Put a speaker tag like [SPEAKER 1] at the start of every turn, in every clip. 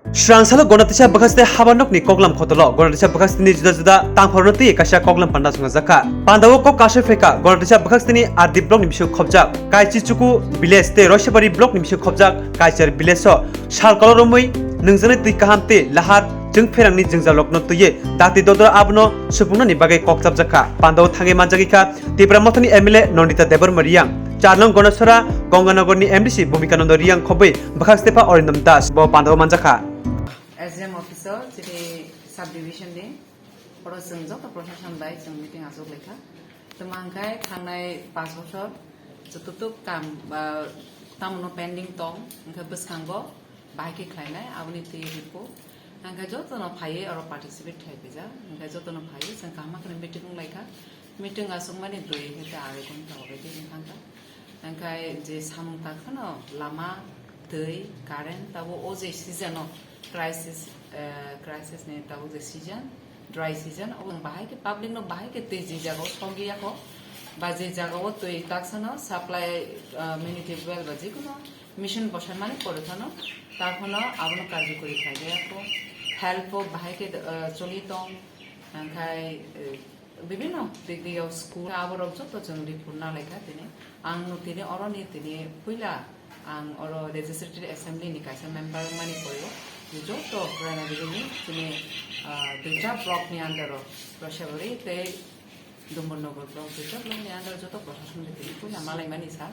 [SPEAKER 1] Swrangchati gonatisa bakaste habanokni koklam khotolo gonatisa bakastini juda tangphornoti kasia koklam panda sungjaka pandawo kok kashe feka gonatisa bakastini adi blok ni bisu khobjak kaichi chuku village te roshebari blok ni bisu khobjak kaichar village so salkoloromui nungjane tui kahamte lahar jung Pherangni Jwngjalno tuye dati dodora abno supungna ni bagai kokchapjaka pandawo thange manjagika Tibramothoni MLA Nandita Reang Charnong Gonasora Gonganagarni MDC Bhumikananda Reang Khobui bakhastepa Orindam Das bo pandawo manjaka
[SPEAKER 2] SDM officer today subdivision day poro jot proshashan bai jong meeting asok lekha tumangkai thangnai 5 bochor jototuk kam tamno pending tong engka beskangbo baike khlainai aboni te ripo engka jotono phai aro participate thai beja engka jotono phai jang kama khane meeting lekha meeting asok mane doi heta are kon tawe de engka engkai je samung takhano lama dei current tabo oje season crisis ne tabo the season dry season obong bahai ke public no bahai ke teji jago songi yako baje jago to taksano supply minute well baje kono mission বসার মানে করে থানো তারপরে আবনো কার্যকরী থাকে yako help bahai ke চলিতং খাই বিভিন্ন দিক দিয়ে স্কুল আবার যত জন রিপোর্ট না লেখা তিনি আং তিনি অরনি তিনি পইলা আং অর লেজিসলেটিভ অ্যাসেম্বলি নি কাইসা মেম্বার মানি করিও যত প্রাণা দিনি তিনি দুইটা ব্লক নি আন্ডার রসেবরি তে দুম্বনগর ব্লক দুইটা ব্লক নি আন্ডার যত প্রশাসন তিনি পইলা মালাই মানি স্যার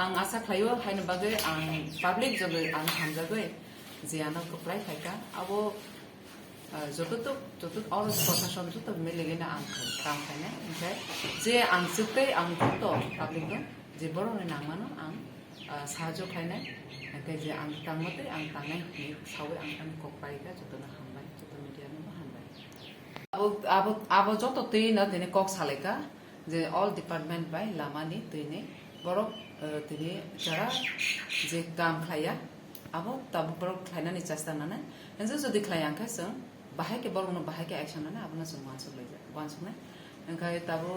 [SPEAKER 2] আং আশা খাইও হাইন বাগে আং পাবলিক জবে আং হামজাগে যে আনা কপ্লাই খাইকা আবো যত অল প্রশাসন যত মিলেগেনা আং কাম খাইনা ओमफ्राय যে আং সিতে আং যত পাবলিক যে বড় নামানো আং সাহায্য খাইনাই ओमफ्राय যে আং তামতে আং তানাই সাবে আং আং কপাইকা যত না হামবাই যত মিডিয়া নো হামবাই আবো যত তুই না দিনে কক সালেকা যে অল ডিপার্টমেন্ট বাই লামানি তুইনে বড় তিনি যারা যে কাম খাইয়া আবো তাব বড় খাইনানি চেষ্টা নানা এনজে যদি খাইয়াঙ্কা जों bahai ke borno bahai ke action na abuna जों मानसुक लैजा वानसुक ना ओंखाय ताबो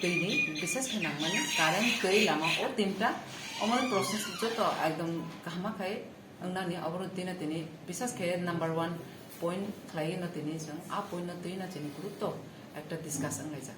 [SPEAKER 2] तैनि बिसेस खना माने कारेन्ट तै लामा ओ तिनटा अमन प्रोसेस जत एकदम कामा खाय अंगनानि अबरो तिना तिनि बिसेस खे नंबर 1 पॉइंट खाय न तिनि जों आ पॉइंट न तिना तिनि गुरुत्व একটা ডিসকাশন लैजा